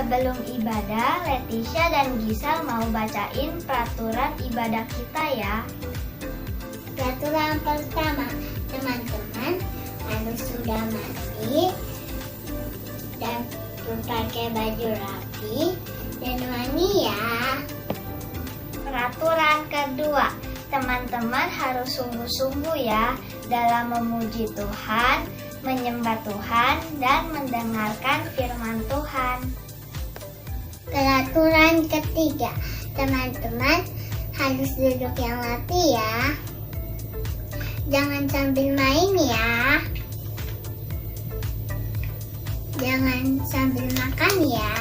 Sebelum ibadah, Leticia dan Gisal mau bacain peraturan ibadah kita ya. Peraturan pertama, teman-teman harus sudah mandi dan pakai baju rapi dan wangi ya. Peraturan kedua, teman-teman harus sungguh-sungguh ya dalam memuji Tuhan, menyembah Tuhan, dan mendengarkan firman Tuhan. Peraturan ketiga, teman-teman harus duduk yang rapi ya. Jangan sambil main ya. Jangan sambil makan ya.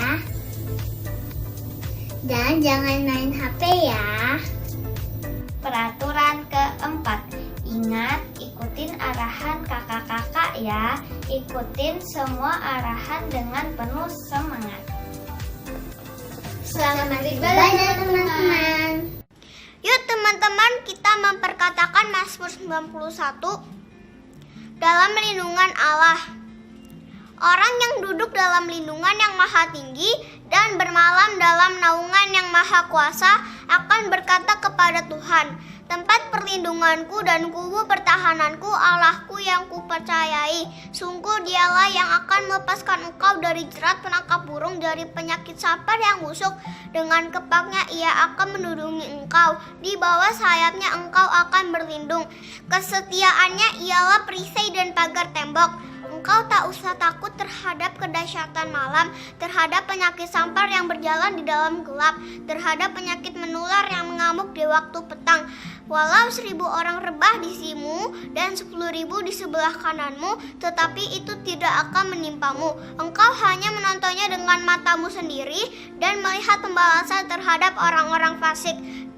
Dan jangan main HP ya. Peraturan keempat, ingat ikutin arahan kakak-kakak ya. Ikutin semua arahan dengan penuh semangat. Selamat ibadah teman-teman. Yuk teman-teman, kita memperkatakan Mazmur 91 dalam lindungan Allah. Orang yang duduk dalam lindungan yang maha tinggi dan bermalam dalam naungan yang maha kuasa akan berkata kepada Tuhan, tempat perlindunganku dan kubu pertahananku, Allahku yang kupercayai. Sungguh dialah yang akan melepaskan engkau dari jerat penangkap burung, dari penyakit sampar yang busuk. Dengan kepaknya ia akan melindungi engkau, di bawah sayapnya engkau akan berlindung. Kesetiaannya ialah perisai dan pagar tembok. Engkau tak usah takut terhadap kedahsyatan malam, terhadap penyakit sampar yang berjalan di dalam gelap, terhadap penyakit menular yang mengamuk di waktu petang. Walau 1.000 orang rebah di sisimu dan 10.000 di sebelah kananmu, tetapi itu tidak akan menimpamu. Engkau hanya menontonnya dengan matamu sendiri dan melihat pembalasan terhadap orang-orang fasik.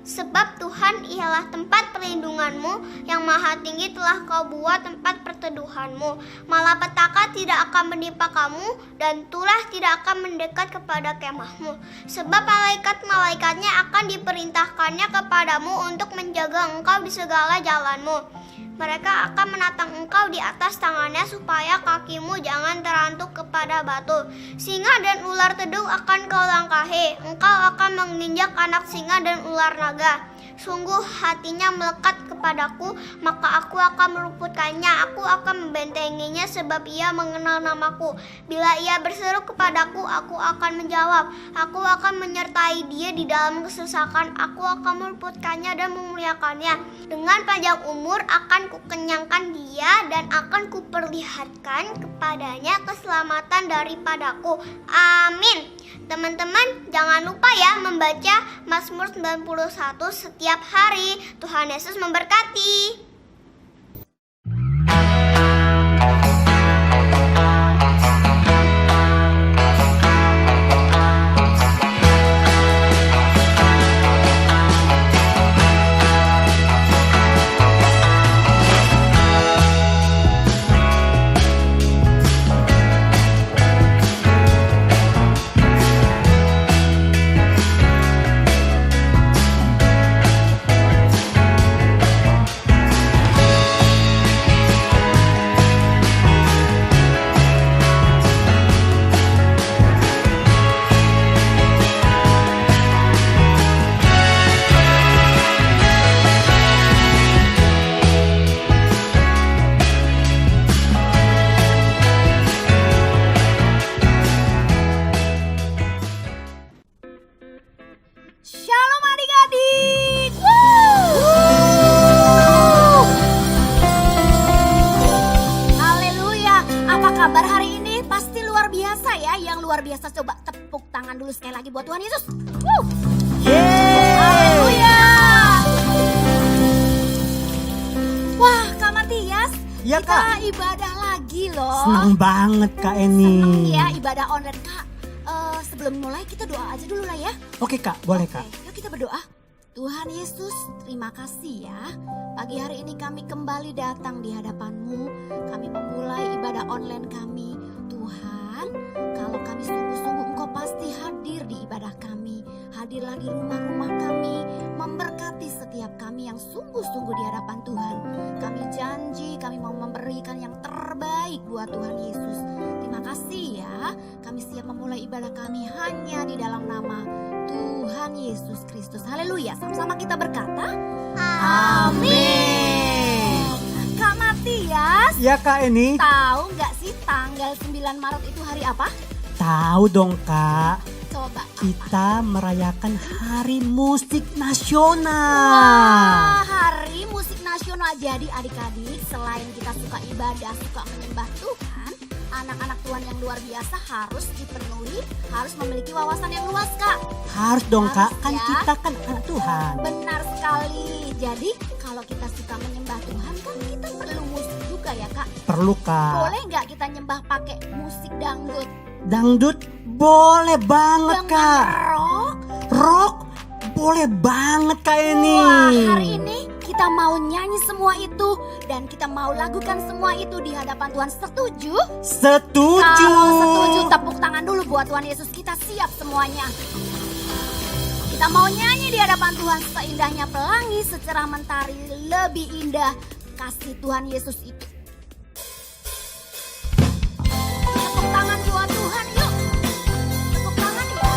Sebab Tuhan ialah tempat perlindunganmu, yang maha tinggi telah kau buat tempat perteduhanmu. Malapetaka tidak akan menimpa kamu, dan tulah tidak akan mendekat kepada kemahmu. Sebab malaikat-malaikatnya akan diperintahkannya kepadamu untuk menjaga engkau di segala jalanmu. Mereka akan menatang engkau di atas tangannya supaya kakimu jangan terantuk kepada batu. Singa dan ular tedung akan kau langkahi. Engkau akan menginjak anak singa dan ular naga. Sungguh hatinya melekat kepadaku, maka aku akan meluputkannya. Aku akan membentenginya sebab ia mengenal namaku. Bila ia berseru kepadaku, aku akan menjawab. Aku akan menyertai dia di dalam kesesakan. Aku akan meluputkannya dan memuliakannya. Dengan panjang umur akan kukenyangkan dia dan akan kuperlihatkan kepadanya keselamatan daripadaku. Amin. Teman-teman, jangan lupa ya membaca Mazmur 91 setiap hari. Tuhan Yesus memberkati. Shalom adik-adik. Haleluya. Apa kabar hari ini? Pasti luar biasa ya. Yang luar biasa, coba tepuk tangan dulu sekali lagi buat Tuhan Yesus. Haleluya. Wah, Kak Matias, Ya, kita Kak. ibadah lagi loh. Senang banget Kak Eni. Senang ya ibadah online, Kak. Sebelum mulai kita doa aja dulu lah ya. Oke Kak, boleh Kak. Yuk kita berdoa. Tuhan Yesus, terima kasih ya. Pagi hari ini kami kembali datang di hadapan-Mu. Kami memulai ibadah online kami. Tuhan, kalau kami sungguh-sungguh Engkau pasti hadir di ibadah kami. Hadirlah di rumah-rumah kami. Memberkati setiap kami yang sungguh-sungguh di hadapan Tuhan. Kami janji kami mau memberikan yang terbaik buat Tuhan Yesus. Terima kasih ya. Kami siap memulai ibadah kami hanya di dalam nama Tuhan Yesus Kristus. Haleluya. Sama-sama kita berkata, amin. Kak Matias, Ya Kak Eni, tahu nggak sih tanggal 9 Maret itu hari apa? tahu dong Kak. Coba. Kita merayakan Hari Musik Nasional. Wah, Hari Musik Nasional. Jadi adik-adik, selain kita suka ibadah, suka menyembah Tuhan, anak-anak Tuhan yang luar biasa harus dipenuhi, harus memiliki wawasan yang luas, Kak. Harus dong Kak, Harus kan ya. kita kan anak Tuhan. Benar sekali. Jadi kalau kita suka menyembah Tuhan, kan kita perlu musik juga ya, Kak. Perlu Kak. Boleh nggak kita nyembah pakai musik dangdut? Dangdut boleh banget Dengan Kak. rock? Rock boleh banget Kak Eni. Wah, hari ini kita mau nyanyi semua itu dan kita mau lakukan semua itu di hadapan Tuhan. Setuju? Setuju. Kalau setuju, tepuk tangan dulu buat Tuhan Yesus. Kita siap semuanya. Kita mau nyanyi di hadapan Tuhan seindahnya pelangi, secerah mentari, lebih indah kasih Tuhan Yesus itu. Tepuk tangan buat Tuhan, yuk. Tepuk tangan ya.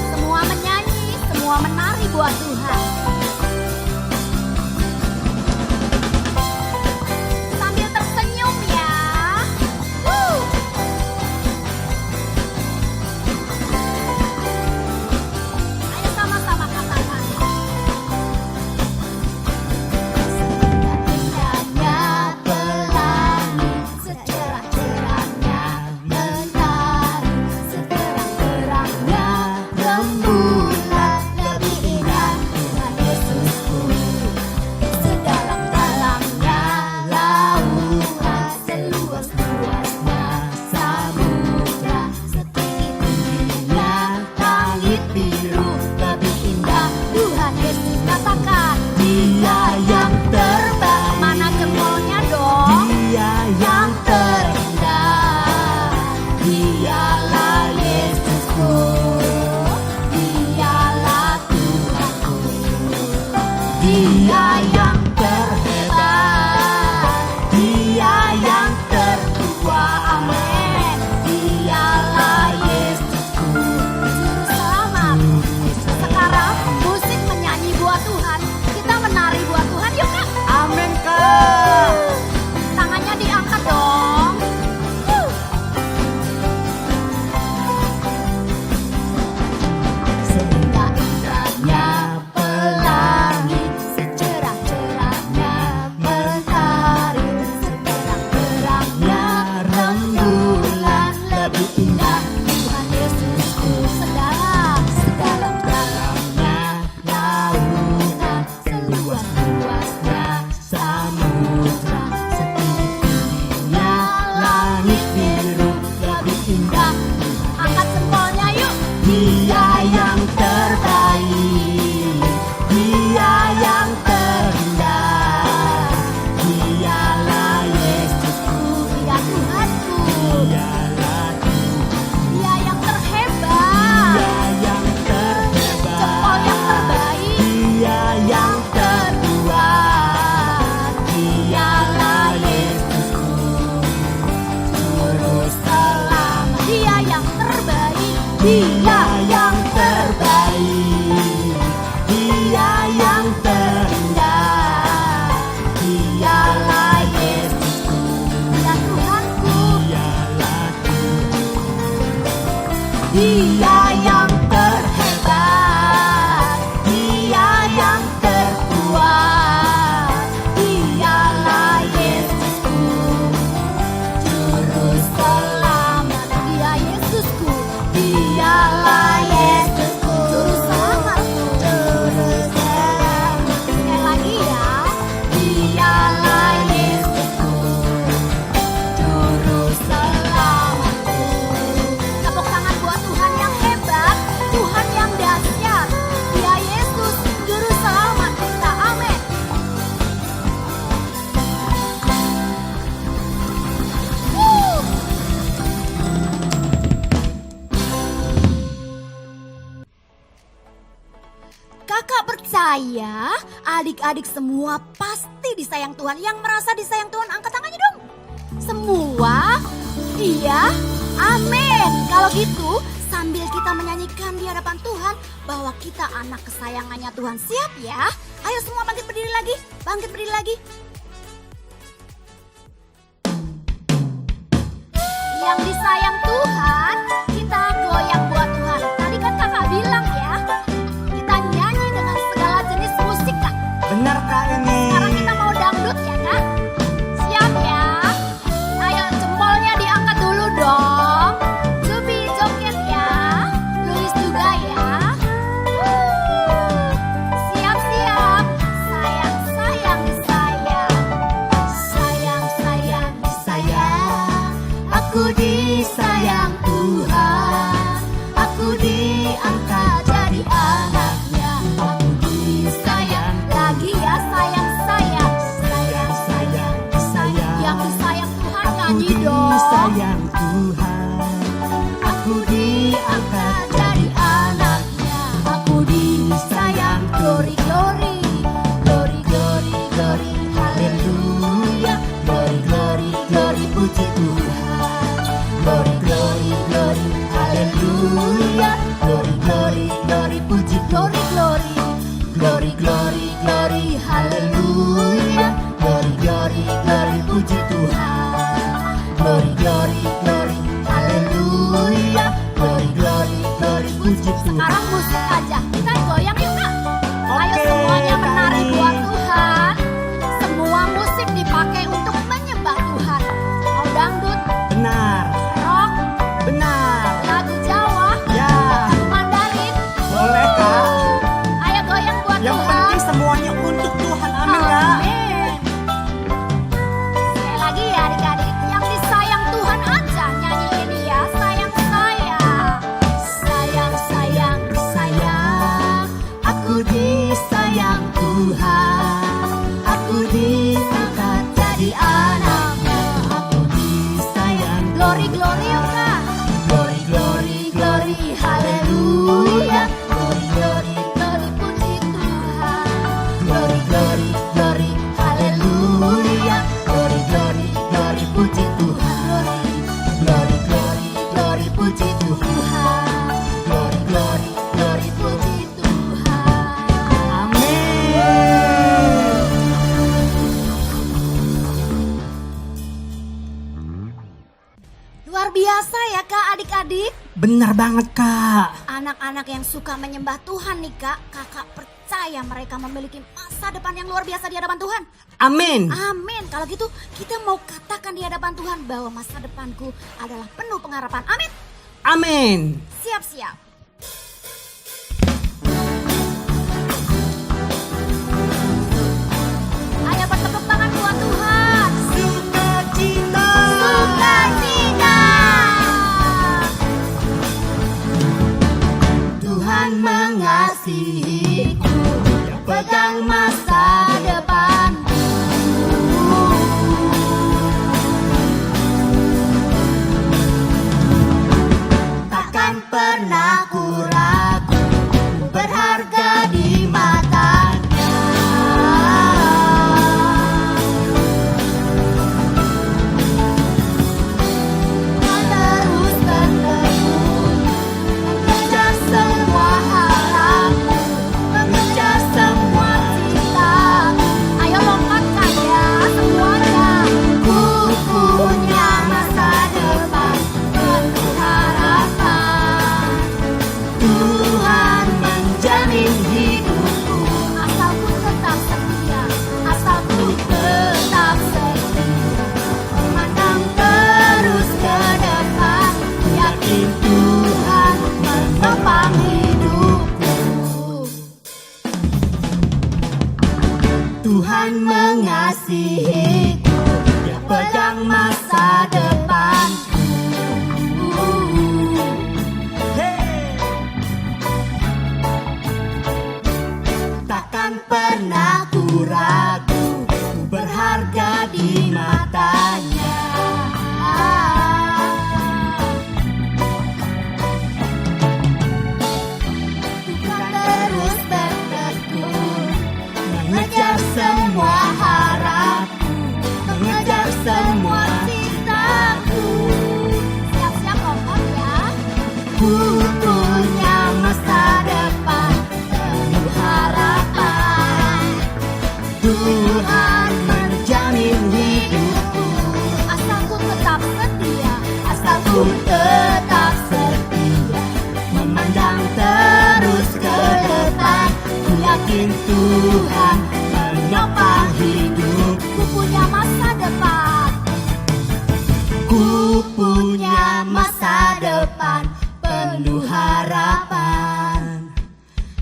Semua menyanyi, semua menari buat Tuhan. Sambil tersenyum ya. Ayo sama-sama katakan. Indahnya pelangi, secerah-cerahnya mentari, seterang-terangnya rembulan, lebih indah Tuhan Yesusku. Sedalam-dalamnya lautan, seluas-luasnya samudra, setinggi-tingginya langit biru, lebih indah Tuhan Yesus. Katakan, Dia yang terbaik. Mana jempolnya dong? Dia Yang terindah, Dialah Yesusku, Dialah Tuhanku. Dia yang terhebat, Dia yang tertua, amin. Dialah Yesusku, Juru Selamat. Sekarang musik menyanyi buat Tuhan, kita menari buat Tuhan, yuk Kak. Amin Kak. Tangannya diangkat dong. Seindah-indahnya pelangi, secerah-cerahnya mentari, seterang-terangnya rembulan, lebih indah Tuhan Yesusku. Sedalam-dalamnya lautan, seluas-luasnya samudra, setinggi-tingginya langit biru, lebih indah. Angkat jempolnya yuk. Dia yang terbaik, Dia yang terindah, Dialah Yesusku, Dia Tuhanku, Dia yang terhebat, Dia yang terhebat. jempol yang terbaik, Dia yang tertua, Dialah Yesusku, Juru Selamat. Dia yang terbaik, Dia yang terbaik, Dia yang terindah, Dialah Yesusku, Dia Tuhanku, Dia yang terhebat, Dia yang tertua, Dialah Yesusku, Juru Selamat. Dia Yesusku, Dialah Yesusku, Juru Selamatku, Juru Selamat. Sekali lagi ya, Dialah Yesusku, Juru Selamatku. Tepuk tangan buat Tuhan yang hebat, Tuhan yang dahsyat. Dia Yesus, Juru Selamat kita. Amin. Kakak percaya adik-adik semua pasti disayang Tuhan. Yang merasa disayang Tuhan angkat tangannya dong. Semua? Iya? Amin. Kalau gitu, sambil kita menyanyikan di hadapan Tuhan bahwa kita anak kesayangannya Tuhan. Siap ya? Ayo semua bangkit berdiri lagi. Bangkit berdiri lagi. Yang disayang Tuhan, kita goyang buat Tuhan. Tadi kan kakak bilang ya, kita nyanyi dengan segala jenis musik kak. Benar Kak Eni. Sekarang kita mau dangdut ya kak. Siap ya? Ayo jempolnya diangkat dulu dong. Zubi joget ya. Luis juga ya. Siap-siap. Sayang, sayang, disayang. Sayang, sayang, disayang. Aku disayang Tuhan. Aku diangkat jadi anaknya. Aku disayang lagi ya, sayang, sayang. Sayang, sayang, disayang. Yang disayang Tuhan nyanyi dong. Disayang Tuhan. Aku diangkat jadi anaknya. Aku disayang. Glory, glory. Glory, glory, glory. Haleluya. Glory, glory, glory. Puji Tuhan. Glory, glory, glory. Haleluya. Glory, glory, glory. Puji glory, glory. Glory, glory, glory. Haleluya. Glory, glory, glory. Puji Tuhan. Glory, glory, glory. Haleluya. Glory, glory, glory. Puji Tuhan. Sekarang musik aja. Kita goyang yuk kak. Ayo Oke, semuanya Kak menari Eni. buat Tuhan. Semua musik dipakai untuk menyembah Tuhan. Mau dangdut, Benar. rock, Benar. lagu Jawa, Ya. Mandarin. Boleh Kak. Ayo goyang buat Yang Tuhan. penting semuanya untuk Tuhan. Amin Kak. Amin. Sekali lagi ya adik-adik, yang disayang Tuhan aja nyanyi ini ya. Sayang, sayang. Sayang, sayang, sayang. Aku disayang Tuhan. Aku diangkat jadi anaknya. Aku disayang. Glory, glory yuk kak. Glory, glory, glory. Haleluya. Glory, glory, glory. Puji Tuhan. Glory, glory, glory. Haleluya. Glory, glory, glory. Puji Tuhan. Glory, glory, glory. Puji Tuhan. Glory, glory, glory. Puji Tuhan. Amin. Luar biasa ya kak adik-adik. Benar banget Kak. Anak-anak yang suka menyembah Tuhan nih kak, kakak percaya mereka memiliki masa depan yang luar biasa di hadapan Tuhan. Amin. Amin. Kalau gitu kita mau katakan di hadapan Tuhan bahwa masa depanku adalah penuh pengharapan. Amin. Amin. Siap-siap. Ayo bertepuk tangan buat Tuhan. Sukacita. Sukacita. Tuhan mengasihiku, Dia pegang masa depanku. Takkan pernah ku ragu, ku berharga di matanya. Terus bertekun, mengejar semua harapku, mengejar semua cita-citaku. Ayo lompatkan ya semuanya. Ku punya masa depan penuh harapan. Tuhan menjamin hidupku, asal ku tetap setia, asal ku tetap setia. Memandang terus ke depan, yakin Tuhan menopang hidupku. Tuhan mengasihiku, Dia pegang masa depanku. Takkan pernah ku ragu, ku berharga di matanya. Tuhan terus bertekun, mengejar semua harapku, mengejar semua cita Tuhan menjamin hidupku. Asalku tetap setia, Asalku tetap setia, memandang terus ke depan. Ku yakin Tuhan menopang hidupku. ku punya masa depan. Ku punya masa depan penuh harapan.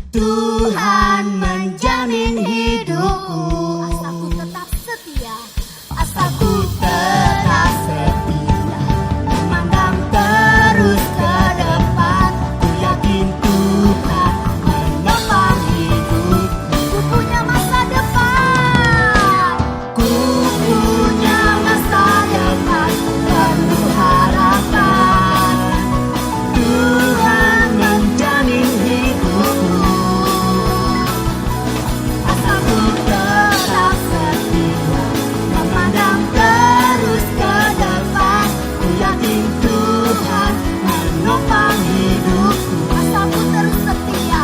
Tuhan menjamin hidupku. Asalku tetap setia, Asalku tetap setia, memandang terus ke depan. Ku yakin Tuhan menopang hidupku. ku punya masa depan. Ku punya masa depan penuh harapan. Tuhan menjamin hidupku. Asalku tetap setia, memandang terus ke depan. Ku yakin Tuhan menopang hidupku. Asalku terus setia,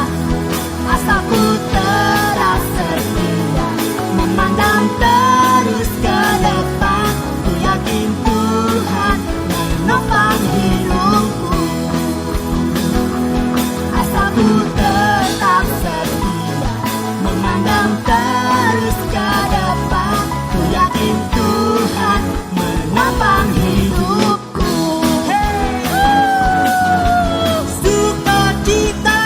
Asalku tetap setia, memandang terus ke depan. Ku yakin Tuhan menopang hidupku. Asalku tetap setia, memandang terus ke depan. Ku yakin Tuhan menopang hidupku. Sukacita,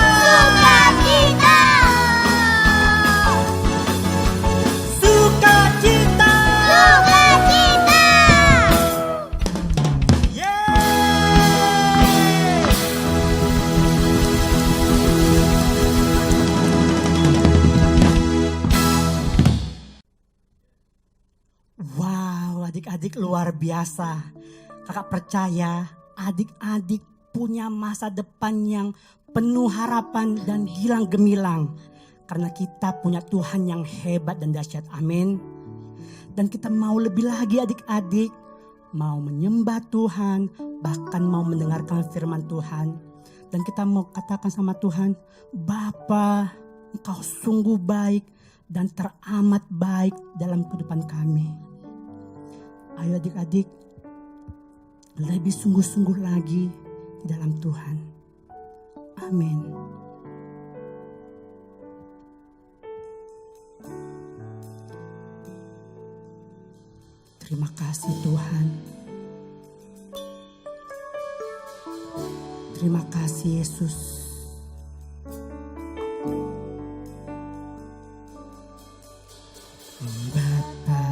sukacita, wow, adik-adik luar biasa. Kakak percaya adik-adik punya masa depan yang penuh harapan dan gilang gemilang. Karena kita punya Tuhan yang hebat dan dahsyat. Amin. Dan kita mau lebih lagi adik-adik. Mau menyembah Tuhan. Bahkan mau mendengarkan firman Tuhan. Dan kita mau katakan sama Tuhan, Bapa, Engkau sungguh baik dan teramat baik dalam kehidupan kami. Ayo adik-adik, lebih sungguh-sungguh lagi di dalam Tuhan. Amin. Terima kasih Tuhan. Terima kasih Yesus. Bapa,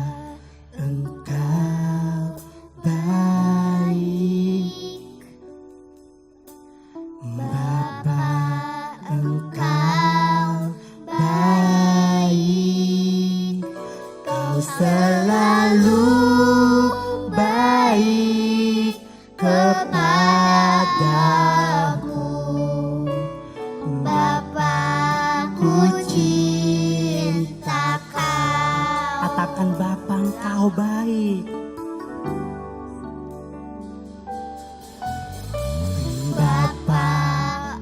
Engkau baik. Bapa, Engkau baik. Kau selalu baik kepadaku. Bapa, ku cinta Kau. Katakan Bapa, Engkau baik. Bapa,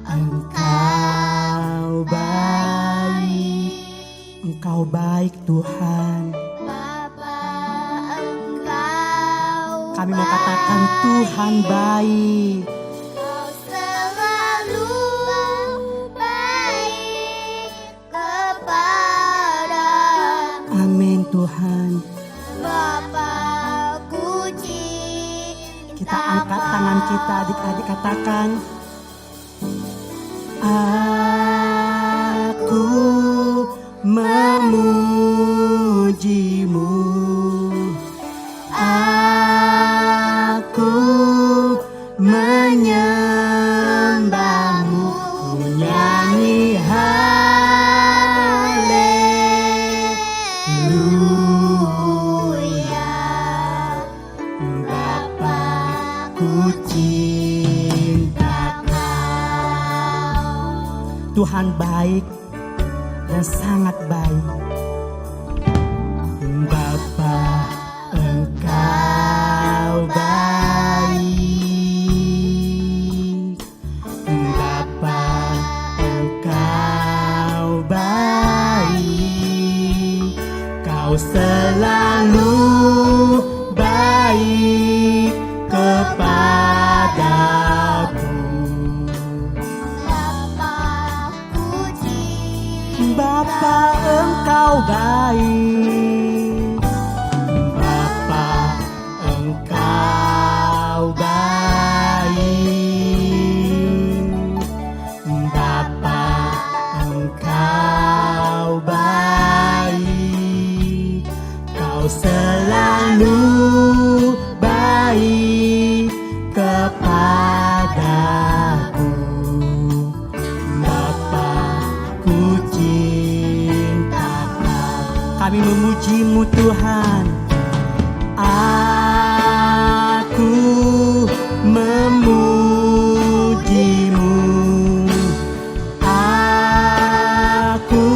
Engkau baik. Engkau baik Tuhan. Kami mau katakan Tuhan baik. Kau selalu baik kepada Amin Tuhan. Bapakku cinta. Kita angkat tangan kita adik-adik, katakan aku memujimu. Aku menyembahmu, ku nyanyi haleluya. Bapa, ku cinta Kau. Tuhan baik dan sangat baik. Bapa, Engkau baik. Bapa, Engkau baik. Kau Kau selalu baik kepadaku. Bapa, Engkau baik. Bapa, Engkau baik. Bapa, Engkau baik. Kau selalu baik kepadaku. Bapa-Ku cinta Kau. Kami memuji-Mu Tuhan. Aku memuji-Mu. Aku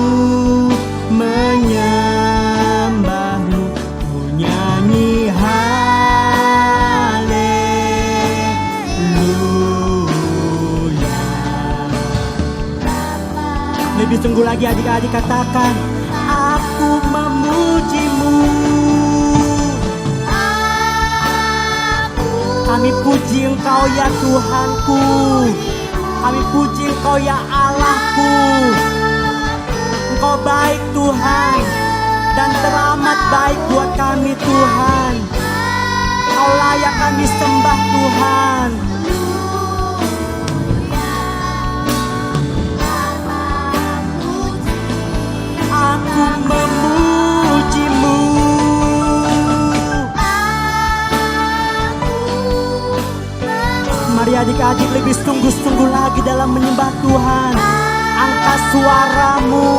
menyembah-Mu. Ku nyanyi haleluya. Lebih sungguh lagi adik-adik katakan, aku memuji-Mu. Kami puji Engkau ya Tuhanku. Kami puji Engkau ya Allahku. Engkau baik Tuhan, dan teramat baik buat kami Tuhan. Kau layak kami sembah Tuhan. Aku memuji-Mu. Mari adik-adik lebih sungguh-sungguh lagi dalam menyembah Tuhan. Angkat suaramu.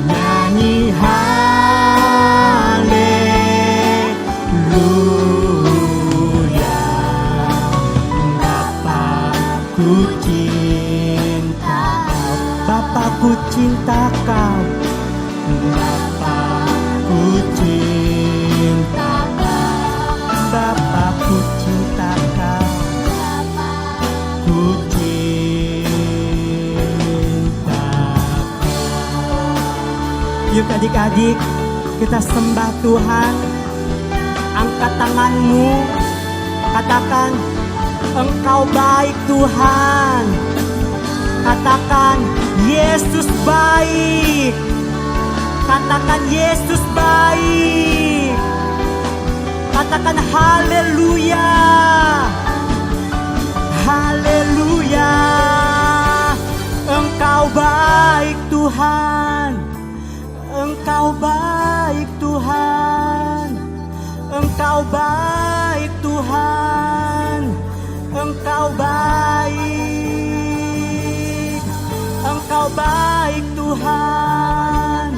Nyanyi haleluya. Bapa-Ku cinta Kau. Bapa-Ku cinta Kau. Bapa-Ku cinta Kau. Bapa-Ku cinta Kau. Ku cinta Kau. Yuk adik-adik, kita sembah Tuhan. Angkat tanganmu, katakan, Engkau baik Tuhan. Katakan, Yesus baik. Katakan, Yesus baik. Katakan haleluya. Haleluya. Engkau baik Tuhan. Engkau baik Tuhan. Engkau baik Tuhan. Engkau baik. Engkau baik Tuhan.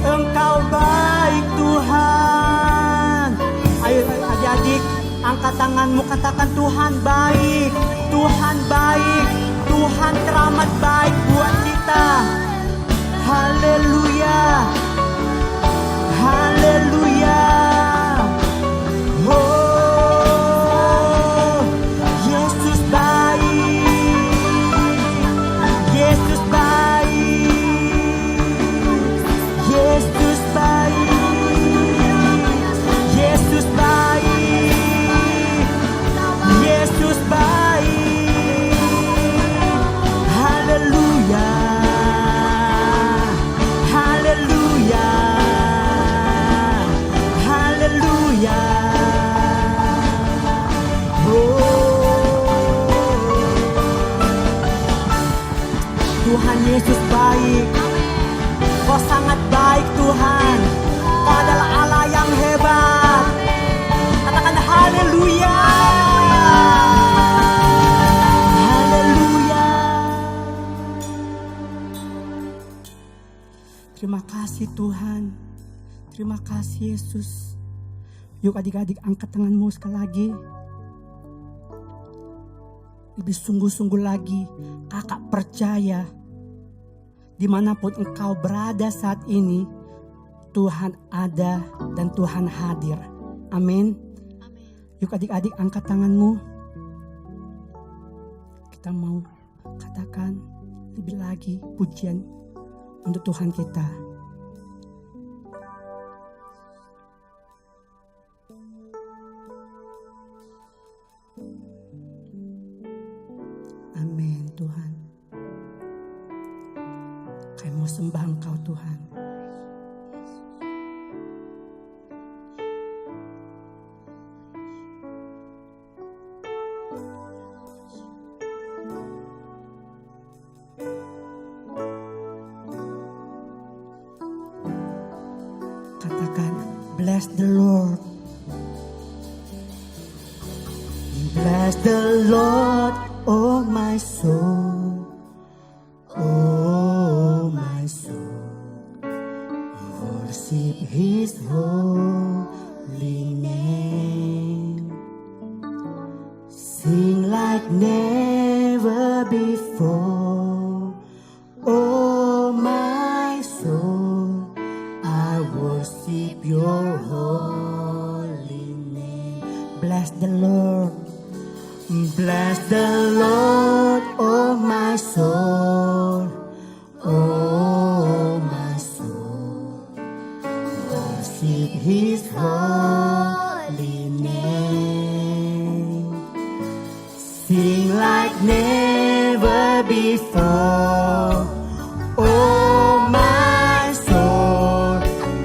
Engkau baik Tuhan. Ayo adik-adik, angkat tanganmu, katakan Tuhan baik. Tuhan baik. Tuhan teramat baik buat kita. Haleluya. Haleluya. Oh, Yesus baik. Yesus baik. Yesus baik. Yesus baik. Yesus baik. Haleluya. Haleluya. Haleluya. Tuhan Yesus baik. Kau sangat baik Tuhan. Kau adalah Allah yang hebat. Katakan haleluya. Haleluya. Terima kasih Tuhan. Terima kasih Yesus. Yuk adik-adik, angkat tanganmu sekali lagi. Lebih sungguh-sungguh lagi. Kakak percaya, dimanapun engkau berada saat ini, Tuhan ada dan Tuhan hadir. Amin. Yuk adik-adik, angkat tanganmu. Kita mau katakan lebih lagi pujian untuk Tuhan kita. Amin Tuhan. Kami mau sembah Engkau Tuhan. Katakan, bless the Lord. Bless the Lord, oh my soul. Oh my soul. Worship His holy name. Sing like never before. Oh my soul, I worship your holy name. Bless the Lord. Bless the Lord, oh my soul. Oh my soul. Worship His holy name. Sing like never before. Oh my soul,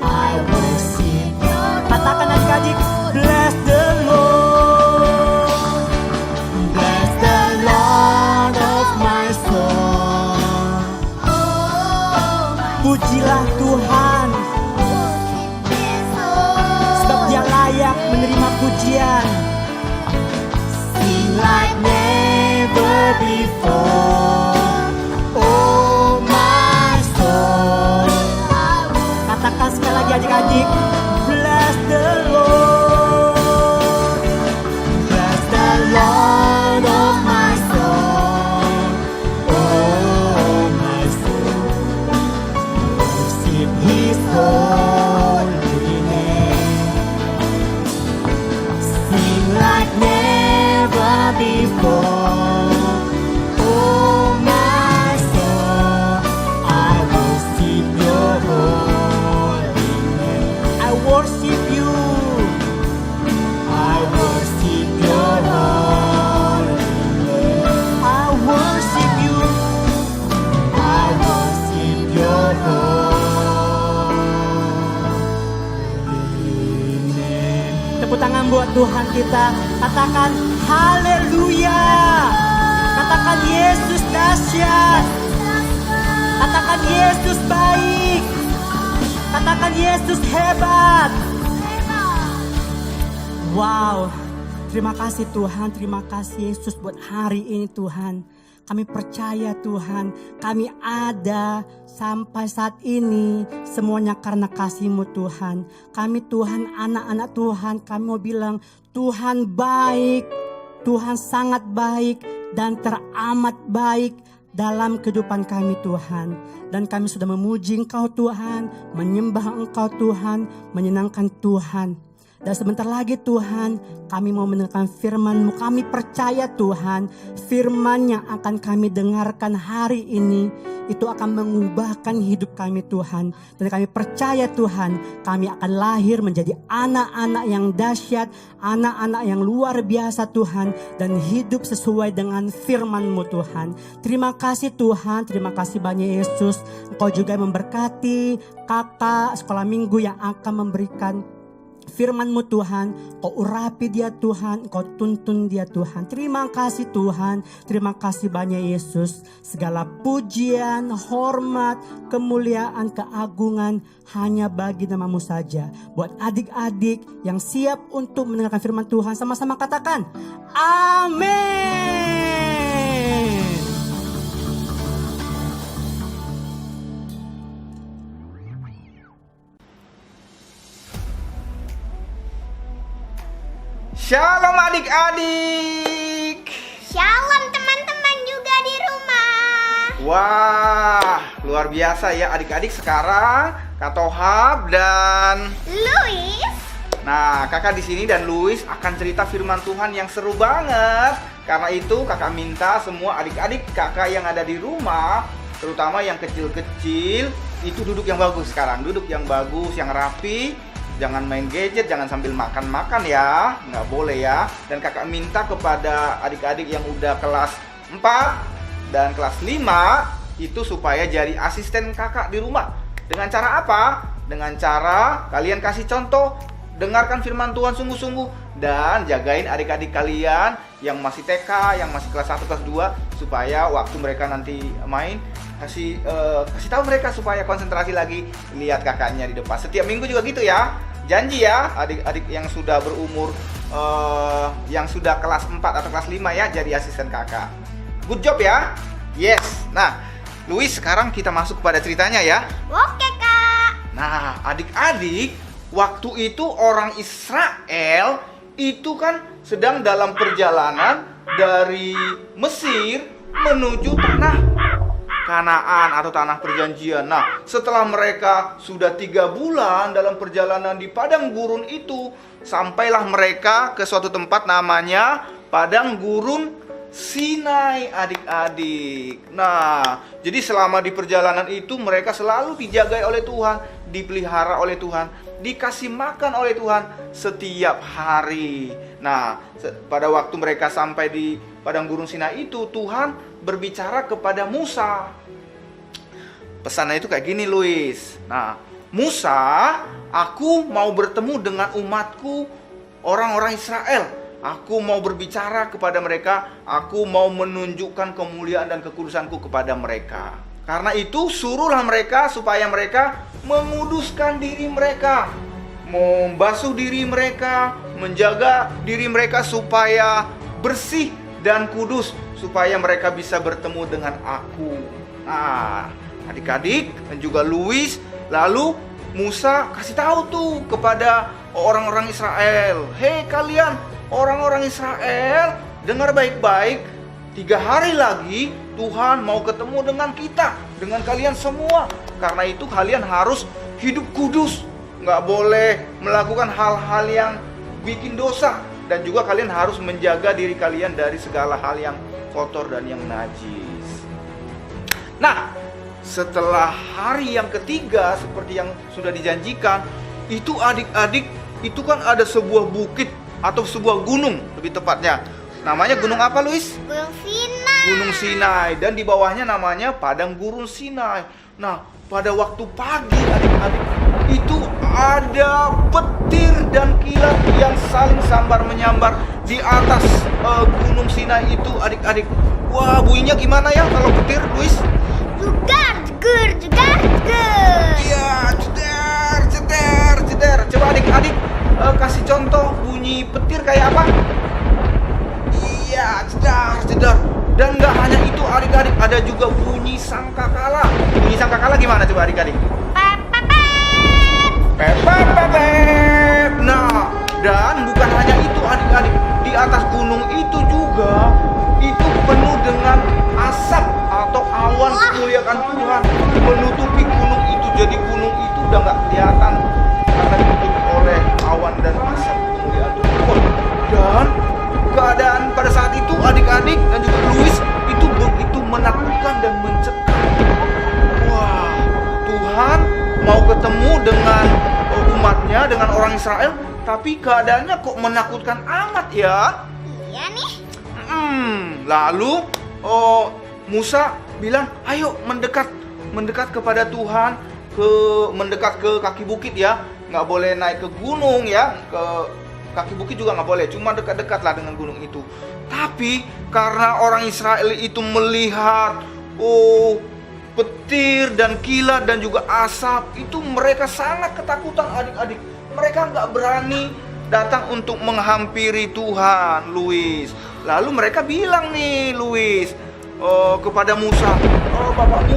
I worship your. Katakan adik-adik, bless the Lord. Bless the Lord of my soul. Pujilah Tuhan, sebab Dia layak menerima pujian. Sing like never before. Oh my soul. Katakan sekali lagi adik-adik, bless the Lord. Bless the Lord of my soul. Oh my soul. Worship His holy name. Sing like never before. Oh my soul, I worship your holy name. I worship you. I worship your holy name. I worship you. I worship your holy name. Tepuk tangan buat Tuhan kita. Katakan haleluya. Katakan Yesus dahsyat. Katakan Yesus baik. Katakan Yesus hebat. Wow, terima kasih Tuhan, terima kasih Yesus buat hari ini Tuhan. Kami percaya Tuhan, kami ada sampai saat ini semuanya karena kasih-Mu Tuhan. Kami Tuhan, anak-anak Tuhan, kami mau bilang Tuhan baik, Tuhan sangat baik dan teramat baik dalam kehidupan kami Tuhan. Dan kami sudah memuji Engkau Tuhan, menyembah Engkau Tuhan, menyenangkan Tuhan. Dan sebentar lagi Tuhan, kami mau mendengarkan firman-Mu. Kami percaya Tuhan, firman yang akan kami dengarkan hari ini, itu akan mengubahkan hidup kami Tuhan. Dan kami percaya Tuhan, kami akan lahir menjadi anak-anak yang dahsyat, anak-anak yang luar biasa Tuhan. Dan hidup sesuai dengan firman-Mu Tuhan. Terima kasih Tuhan, terima kasih banyak Yesus. Engkau juga memberkati kakak sekolah minggu yang akan memberikan firman-Mu Tuhan, Kau urapi dia Tuhan, Kau tuntun dia Tuhan. Terima kasih Tuhan, terima kasih banyak Yesus. Segala pujian, hormat, kemuliaan, keagungan hanya bagi nama-Mu saja. Buat adik-adik yang siap untuk mendengarkan firman Tuhan, sama-sama katakan amin. Shalom adik-adik. Shalom teman-teman juga di rumah. Wah, luar biasa ya adik-adik. Sekarang Kak Tohab dan Luis. Nah, kakak di sini dan Luis akan cerita firman Tuhan yang seru banget. Karena itu kakak minta semua adik-adik kakak yang ada di rumah, terutama yang kecil-kecil, itu duduk yang bagus sekarang. Duduk yang bagus, yang rapi. Jangan main gadget, jangan sambil makan-makan ya. Nggak boleh ya. Dan kakak minta kepada adik-adik yang udah kelas 4 dan kelas 5 itu supaya jadi asisten kakak di rumah. Dengan cara apa? Dengan cara kalian kasih contoh, dengarkan firman Tuhan sungguh-sungguh, dan jagain adik-adik kalian yang masih TK, yang masih kelas 1, kelas 2, supaya waktu mereka nanti main kasih tahu mereka supaya konsentrasi lagi lihat kakaknya di depan. Setiap minggu juga gitu ya. Janji ya adik-adik yang sudah berumur yang sudah kelas 4 atau kelas 5 ya jadi asisten kakak. Good job ya. Yes. Nah, Luis, sekarang kita masuk kepada ceritanya ya. Oke, Kak. Nah, adik-adik, waktu itu orang Israel itu kan sedang dalam perjalanan dari Mesir menuju tanah Kanaan atau tanah perjanjian. Nah, setelah mereka sudah 3 bulan dalam perjalanan di padang gurun itu, sampailah mereka ke suatu tempat namanya padang gurun Sinai, adik-adik. Nah, jadi selama di perjalanan itu mereka selalu dijagai oleh Tuhan, dipelihara oleh Tuhan, dikasih makan oleh Tuhan setiap hari. Nah, pada waktu mereka sampai di padang gurun Sinai itu, Tuhan berbicara kepada Musa. Pesannya itu kayak gini, Luis. Nah, Musa, aku mau bertemu dengan umatku, orang-orang Israel. Aku mau berbicara kepada mereka. Aku mau menunjukkan kemuliaan dan kekudusanku kepada mereka. Karena itu suruhlah mereka supaya mereka menguduskan diri mereka, membasuh diri mereka, menjaga diri mereka supaya bersih dan kudus, supaya mereka bisa bertemu dengan aku. Nah, adik-adik dan juga Luis, lalu Musa kasih tahu tuh kepada orang-orang Israel, hei kalian orang-orang Israel, dengar baik-baik, 3 hari lagi Tuhan mau ketemu dengan kita, dengan kalian semua. Karena itu kalian harus hidup kudus, nggak boleh melakukan hal-hal yang bikin dosa. Dan juga kalian harus menjaga diri kalian dari segala hal yang kotor dan yang najis. Nah, setelah hari yang ketiga seperti yang sudah dijanjikan, itu adik-adik, itu kan ada sebuah bukit atau sebuah gunung lebih tepatnya. Namanya gunung apa, Luis? Gunung Sinai. Gunung Sinai, dan di bawahnya namanya padang gurun Sinai. Nah, pada waktu pagi adik-adik, itu ada petir dan kilat yang saling sambar menyambar di atas gunung Sinai itu, adik-adik. Wah, bunyinya gimana ya kalau petir, Luis? Jegar, jeger, jegar, jeger. Iya, ceder, ceder, ceder. Coba adik-adik kasih contoh bunyi petir kayak apa? Iya, cedar, cedar. Dan nggak hanya itu adik-adik, ada juga bunyi sangkakala. Bunyi sangkakala gimana coba adik-adik? Pep. Nah, dan bukan hanya itu adik-adik, di atas gunung itu juga itu penuh dengan asap atau awan kemuliaan Tuhan menutupi gunung itu. Jadi gunung itu udah nggak kelihatan karena ditutupi oleh awan dan asap kemuliaan Tuhan. Dan keadaan pada saat itu adik-adik dan juga Luis itu begitu menakutkan dan mencekam. Wah, Tuhan mau ketemu dengan umatnya, dengan orang Israel, tapi keadaannya kok menakutkan amat ya. Iya nih. Lalu Musa bilang, ayo mendekat kepada Tuhan, mendekat ke kaki bukit ya. Nggak boleh naik ke gunung ya, ke kaki bukit juga nggak boleh, cuma dekat-dekat lah dengan gunung itu. Tapi karena orang Israel itu melihat petir dan kilat dan juga asap, itu mereka sangat ketakutan adik-adik. Mereka nggak berani datang untuk menghampiri Tuhan, Luis. Lalu mereka bilang nih, Luis, kepada Musa, Bapak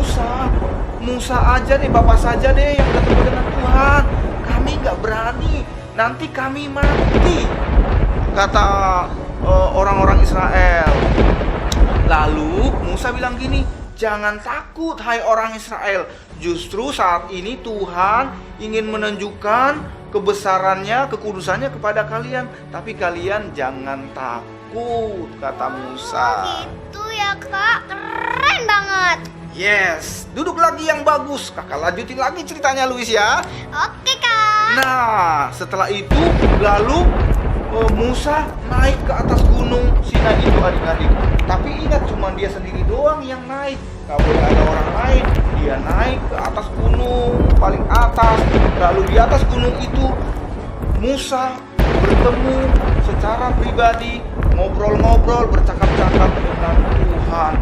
Musa aja deh, Bapak saja deh yang ketemu dengan Tuhan. Kami nggak berani, nanti kami mati, kata orang-orang Israel. Lalu Musa bilang gini, jangan takut hai orang Israel. Justru saat ini Tuhan ingin menunjukkan kebesarannya, kekudusannya kepada kalian. Tapi kalian jangan takut, kata Musa. Gitu ya Kak, keren banget. Yes, duduk lagi yang bagus. Kakak lanjutin lagi ceritanya Luis ya. Oke, Kak. Nah, setelah itu lalu Musa naik ke atas gunung Sinai itu adik-adik. Tapi ingat cuma dia sendiri doang yang naik. Gak boleh ada orang lain. Dia naik ke atas gunung paling atas. Lalu di atas gunung itu Musa bertemu secara pribadi, ngobrol-ngobrol, bercakap-cakap dengan Tuhan.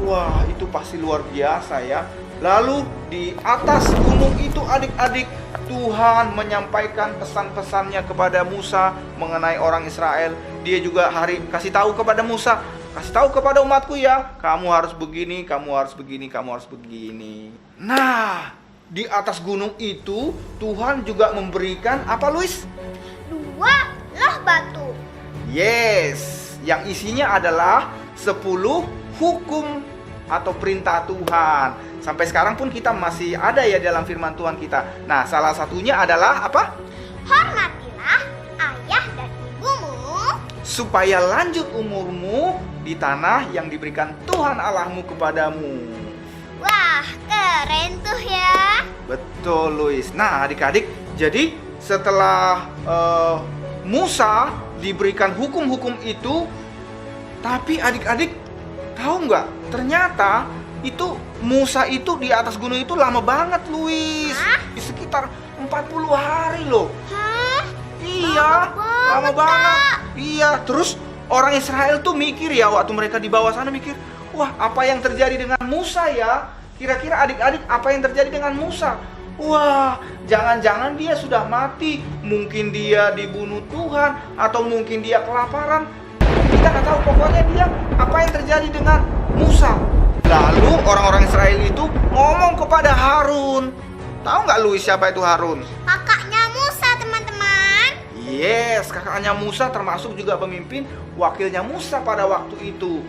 Wah, itu pasti luar biasa ya. Lalu di atas gunung itu adik-adik, Tuhan menyampaikan pesan-pesannya kepada Musa mengenai orang Israel. Dia juga kasih tahu kepada Musa, kasih tahu kepada umatku ya, kamu harus begini, kamu harus begini, kamu harus begini. Nah, di atas gunung itu Tuhan juga memberikan apa, Luis? 2 loh batu. Yes, yang isinya adalah 10 hukum atau perintah Tuhan. Sampai sekarang pun kita masih ada ya dalam firman Tuhan kita. Nah, salah satunya adalah apa? Hormatilah ayah dan ibumu Supaya lanjut umurmu di tanah yang diberikan Tuhan Allahmu kepadamu. Wah, keren tuh ya. Betul, Luis. Nah, adik-adik, jadi setelah Musa diberikan hukum-hukum itu, tapi adik-adik tahu nggak? Ternyata itu Musa itu di atas gunung itu lama banget, Luis. Hah? Sekitar 40 hari loh. Hah? Iya, lama banget. Kak. Iya, terus orang Israel tuh mikir ya, waktu mereka di bawah sana mikir, wah, apa yang terjadi dengan Musa ya? Kira-kira adik-adik apa yang terjadi dengan Musa? Wah, jangan-jangan dia sudah mati. Mungkin dia dibunuh Tuhan, atau mungkin dia kelaparan. Kita nggak tahu, pokoknya dia apa yang terjadi dengan Musa. Lalu orang-orang Israel itu ngomong kepada Harun. Tahu nggak Luis siapa itu Harun? Kakaknya Musa, teman-teman. Yes, kakaknya Musa termasuk juga pemimpin wakilnya Musa pada waktu itu.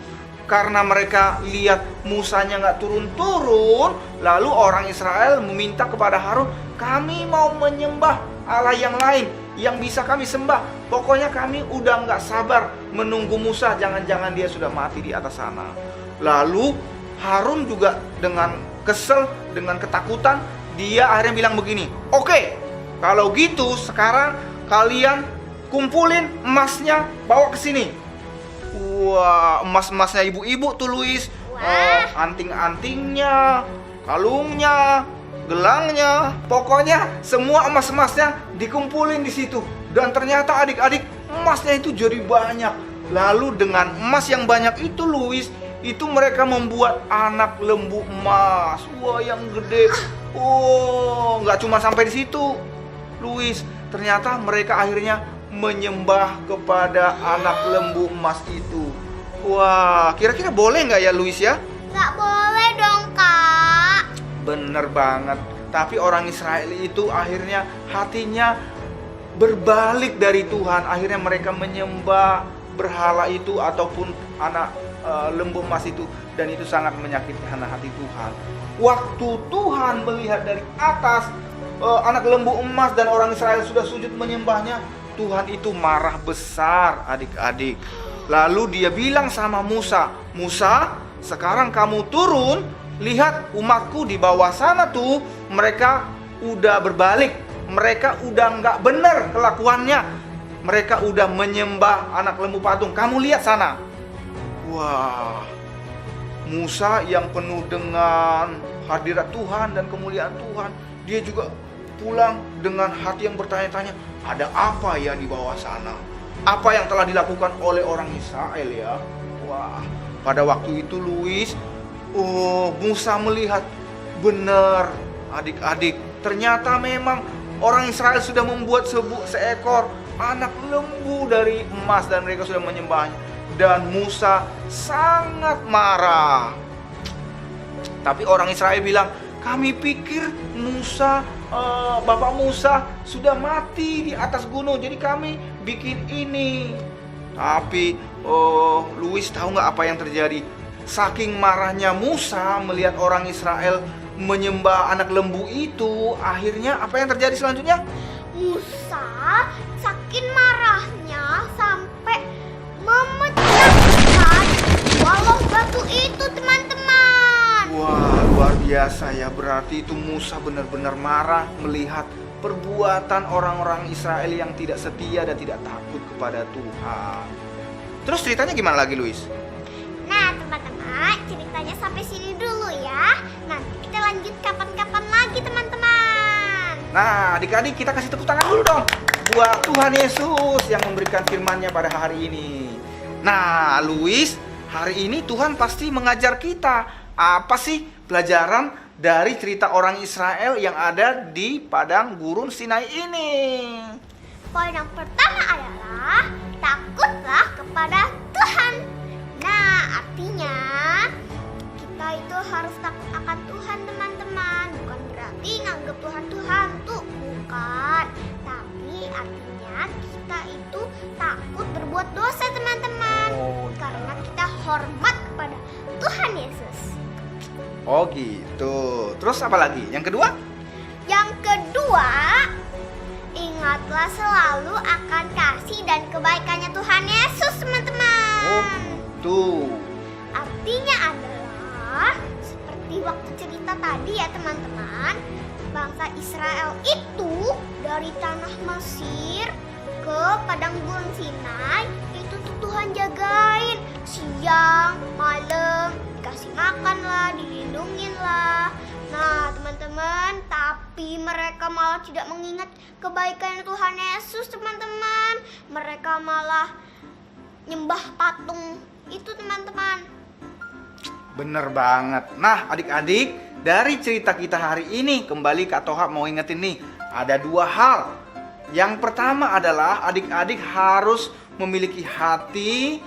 Karena mereka lihat Musanya nggak turun-turun, lalu orang Israel meminta kepada Harun, kami mau menyembah Allah yang lain yang bisa kami sembah. Pokoknya kami udah nggak sabar menunggu Musa, jangan-jangan dia sudah mati di atas sana. Lalu Harun juga dengan kesel, dengan ketakutan, dia akhirnya bilang begini, oke, kalau gitu sekarang kalian kumpulin emasnya, bawa ke sini. Wah, emas-emasnya ibu-ibu tuh, Luis. Anting-antingnya, kalungnya, gelangnya, pokoknya semua emas-emasnya dikumpulin di situ. Dan ternyata adik-adik, emasnya itu jadi banyak. Lalu dengan emas yang banyak itu, Luis, itu mereka membuat anak lembu emas. Wah, yang gede. Oh, nggak cuma sampai di situ, Luis. Ternyata mereka akhirnya menyembah kepada anak lembu emas itu. Wah, kira-kira boleh nggak ya, Luis ya? Nggak boleh dong, Kak. Bener banget. Tapi orang Israel itu akhirnya hatinya berbalik dari Tuhan. Akhirnya mereka menyembah berhala itu ataupun anak lembu emas itu, dan itu sangat menyakitkan hati Tuhan. Waktu Tuhan melihat dari atas anak lembu emas dan orang Israel sudah sujud menyembahnya, Tuhan itu marah besar, adik-adik. Lalu dia bilang sama Musa, Musa, sekarang kamu turun, lihat umatku di bawah sana tuh, mereka udah berbalik, mereka udah nggak bener kelakuannya, mereka udah menyembah anak lembu patung, kamu lihat sana. Wah, Musa yang penuh dengan hadirat Tuhan dan kemuliaan Tuhan, dia juga pulang dengan hati yang bertanya-tanya, ada apa ya di bawah sana? Apa yang telah dilakukan oleh orang Israel ya? Wah, pada waktu itu Luis, Musa melihat benar, adik-adik, ternyata memang orang Israel sudah membuat seekor anak lembu dari emas dan mereka sudah menyembahnya. Dan Musa sangat marah. Tapi orang Israel bilang, kami pikir Musa, Bapak Musa sudah mati di atas gunung, jadi kami bikin ini. Tapi Luis tahu nggak apa yang terjadi? Saking marahnya Musa melihat orang Israel menyembah anak lembu itu, akhirnya apa yang terjadi selanjutnya? Musa saking marahnya sampai memecahkan walau batu itu, teman-teman. Wah, luar biasa ya. Berarti itu Musa benar-benar marah melihat perbuatan orang-orang Israel yang tidak setia dan tidak takut kepada Tuhan. Terus ceritanya gimana lagi, Luis? Nah, teman-teman, ceritanya sampai sini dulu ya. Nanti kita lanjut kapan-kapan lagi, teman-teman. Nah, adik-adik, kita kasih tepuk tangan dulu dong buat Tuhan Yesus yang memberikan firman-Nya pada hari ini. Nah, Luis, hari ini Tuhan pasti mengajar kita. Apa sih pelajaran dari cerita orang Israel yang ada di padang gurun Sinai ini? Poin yang pertama adalah takutlah kepada Tuhan. Nah, artinya kita itu harus takut akan Tuhan, teman-teman. Bukan berarti nganggap Tuhan tuh hantu, bukan. Tapi artinya kita itu takut berbuat dosa, teman-teman. Karena kita hormat kepada Tuhan Yesus. Oh gitu. Terus apa lagi? Yang kedua? Yang kedua, ingatlah selalu akan kasih dan kebaikannya Tuhan Yesus, teman-teman. Oh gitu. Artinya adalah seperti waktu cerita tadi ya, teman-teman. Bangsa Israel itu dari tanah Mesir ke padang gurun Sinai, itu tuh Tuhan jagain siang, malam, dikasih makan lah, dilindungin lah. Nah, teman-teman, tapi mereka malah tidak mengingat kebaikan Tuhan Yesus, teman-teman. Mereka malah nyembah patung itu, teman-teman. Bener banget. Nah, adik-adik, dari cerita kita hari ini, kembali Kak Toha mau ingetin nih, ada dua hal. Yang pertama adalah adik-adik harus memiliki hati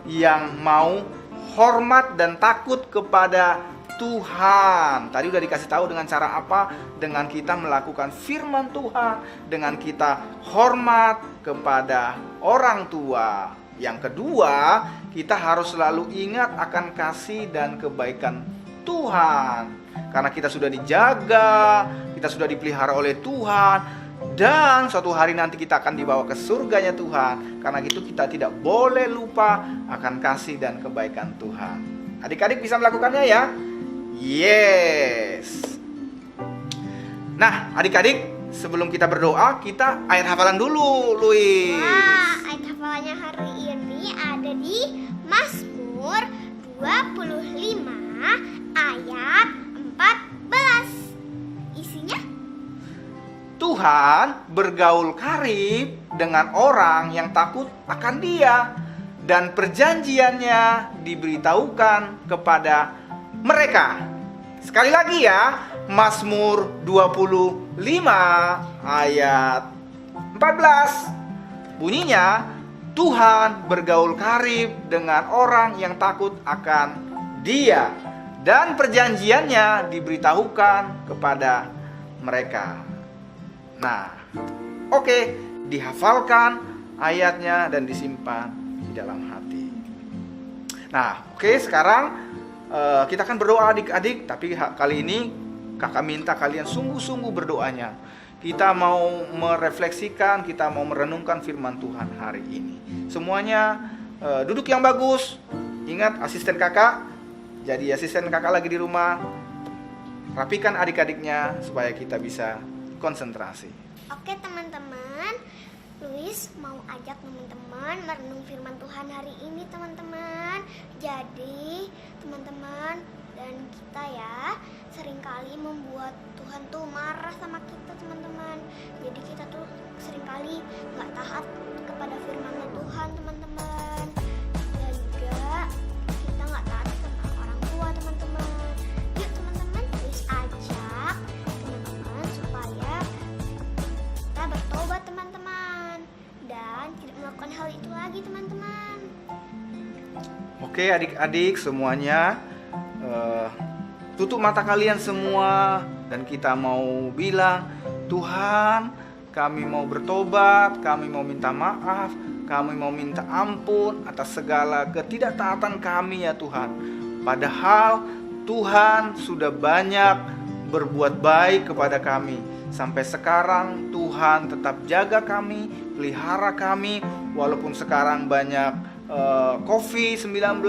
yang mau hormat dan takut kepada Tuhan. Tadi udah dikasih tahu dengan cara apa? Dengan kita melakukan firman Tuhan, dengan kita hormat kepada orang tua. Yang kedua, kita harus selalu ingat akan kasih dan kebaikan Tuhan. Karena kita sudah dijaga, kita sudah dipelihara oleh Tuhan. Dan suatu hari nanti kita akan dibawa ke surganya Tuhan. Karena itu kita tidak boleh lupa akan kasih dan kebaikan Tuhan. Adik-adik bisa melakukannya ya? Yes. Nah, adik-adik, sebelum kita berdoa, kita ayat hafalan dulu, Luis. Wah, ayat hafalannya hari ini ada di Mazmur 25 ayat 14. Isinya, Tuhan bergaul karib dengan orang yang takut akan Dia, dan perjanjiannya diberitahukan kepada mereka. Sekali lagi ya, Mazmur 25 ayat 14. Bunyinya, Tuhan bergaul karib dengan orang yang takut akan Dia, dan perjanjiannya diberitahukan kepada mereka. Nah, oke, dihafalkan ayatnya dan disimpan di dalam hati. Nah, oke, sekarang kita akan berdoa adik-adik, tapi kali ini kakak minta kalian sungguh-sungguh berdoanya. Kita mau merefleksikan, kita mau merenungkan firman Tuhan hari ini. Semuanya duduk yang bagus. Ingat asisten kakak. Jadi asisten kakak lagi di rumah. Rapikan adik-adiknya supaya kita bisa konsentrasi. oke teman-teman, Luis mau ajak teman-teman merenung firman Tuhan hari ini, teman-teman. Jadi teman-teman dan kita ya seringkali membuat Tuhan tuh marah sama kita, teman-teman. Jadi kita tuh seringkali nggak taat kepada firman Tuhan, teman-teman. Dan juga kita nggak taat sama orang tua, teman-teman. Yuk teman-teman, Luis ajak teman-teman supaya kita bertobat, teman-teman, dan tidak melakukan hal itu lagi, teman-teman. Oke adik-adik semuanya, tutup mata kalian semua dan kita mau bilang, Tuhan, kami mau bertobat, kami mau minta maaf, kami mau minta ampun atas segala ketidaktaatan kami ya Tuhan. Padahal Tuhan sudah banyak berbuat baik kepada kami. Sampai sekarang Tuhan tetap jaga kami, pelihara kami, walaupun sekarang banyak COVID-19,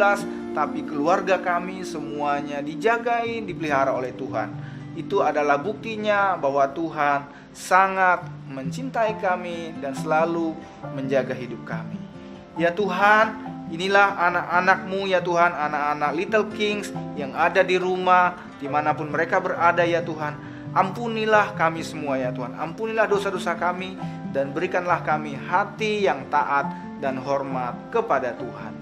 tapi keluarga kami semuanya dijagain, dipelihara oleh Tuhan. Itu adalah buktinya bahwa Tuhan sangat mencintai kami dan selalu menjaga hidup kami. Ya Tuhan, inilah anak-anak-Mu ya Tuhan, anak-anak Little Kings yang ada di rumah, dimanapun mereka berada ya Tuhan. Ampunilah kami semua ya Tuhan, ampunilah dosa-dosa kami, dan berikanlah kami hati yang taat dan hormat kepada Tuhan.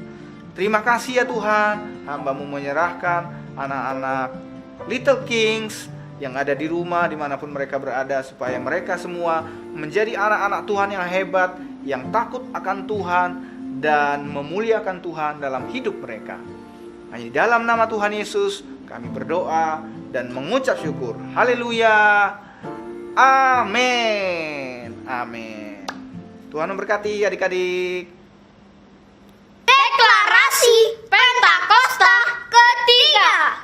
Terima kasih ya Tuhan, hamba-Mu menyerahkan anak-anak Little Kings yang ada di rumah dimanapun mereka berada, supaya mereka semua menjadi anak-anak Tuhan yang hebat, yang takut akan Tuhan dan memuliakan Tuhan dalam hidup mereka. Hanya di dalam nama Tuhan Yesus kami berdoa dan mengucap syukur. Haleluya. Amin. Amin. Tuhan memberkati adik-adik. Deklarasi Pentakosta ketiga.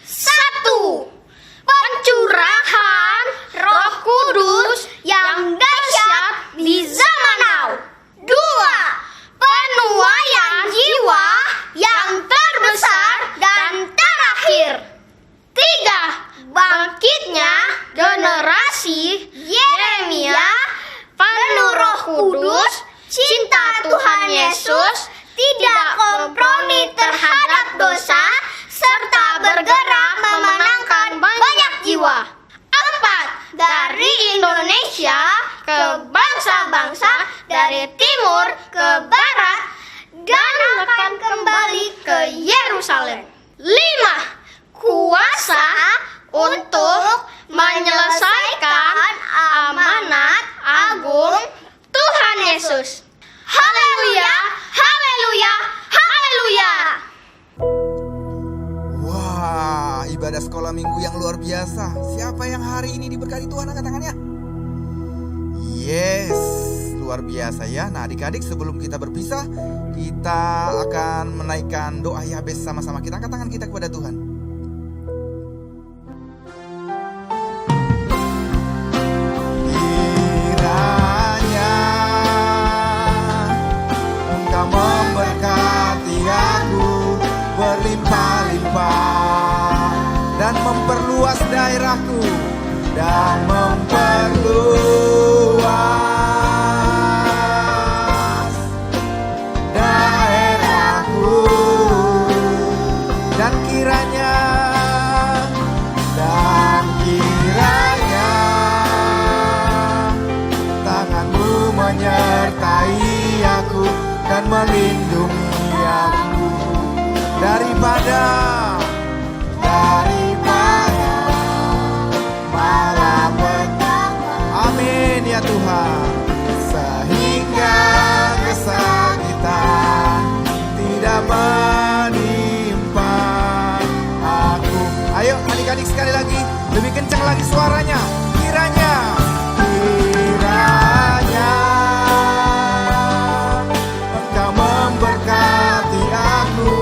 1. Pencurahan Roh Kudus yang dahsyat di zaman now. 2. Penuaian jiwa yang terbesar dan terakhir. 3. Bangkitnya generasi Yeremia penuh Roh Kudus, cinta Tuhan Yesus, tidak kompromi terhadap dosa, serta bergerak memenangkan banyak jiwa. 4. Dari Indonesia ke bangsa-bangsa, dari timur ke barat, dan akan kembali ke Yerusalem. 5. Kuasa untuk menyelesaikan amanat agung Tuhan Yesus. Haleluya, haleluya, haleluya. Wah, ibadah sekolah minggu yang luar biasa. Siapa yang hari ini diberkati Tuhan, angkat tangannya. Yes, luar biasa ya. Nah adik-adik, sebelum kita berpisah, kita akan menaikkan doa Yabes sama-sama. Kita angkat tangan kita kepada Tuhan. Kiranya Engkau memberkati aku berlimpah-limpah, dan memperluas daerahku, dan memperluas daerahku, dan kiranya tangan-Mu menyertai aku dan melindungi aku daripada malapetaka. Amin ya Tuhan. Sehingga kesakitan tidak menimpa aku. Ayo adik-adik sekali lagi, lebih kencang lagi suaranya. Kiranya Engkau memberkati aku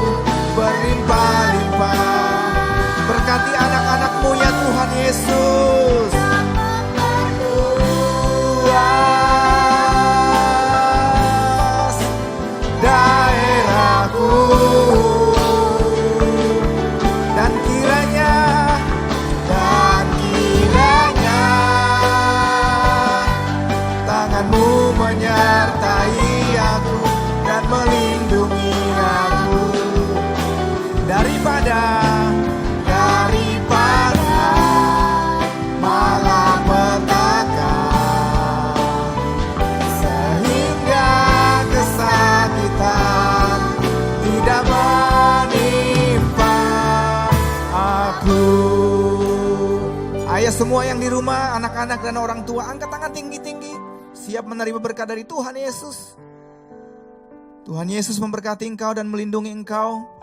berlimpah-limpah. Berkati anak-anak-Mu ya Tuhan Yesus. Luas daerahku, dan kiranya tangan-Mu menyertai aku dan melindungi aku daripada malapetaka, sehingga kesakitan tidak menimpa aku. Ayo semua yang di rumah, anak-anak dan orang tua, angkat tangan tinggi-tinggi, siap menerima berkat dari Tuhan Yesus. Tuhan Yesus memberkati engkau dan melindungi engkau.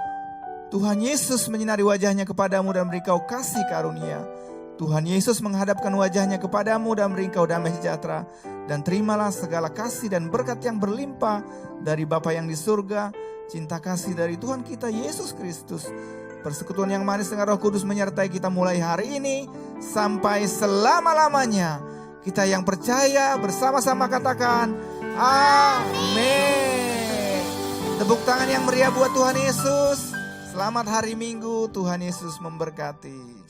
Tuhan Yesus menyinari wajahnya kepadamu dan beri kau kasih karunia. Tuhan Yesus menghadapkan wajahnya kepadamu dan beri kau damai sejahtera. Dan terimalah segala kasih dan berkat yang berlimpah dari Bapa yang di surga, cinta kasih dari Tuhan kita Yesus Kristus, persekutuan yang manis dengan Roh Kudus menyertai kita mulai hari ini sampai selama-lamanya. Kita yang percaya bersama-sama katakan amin. Tepuk tangan yang meriah buat Tuhan Yesus. Selamat hari Minggu, Tuhan Yesus memberkati.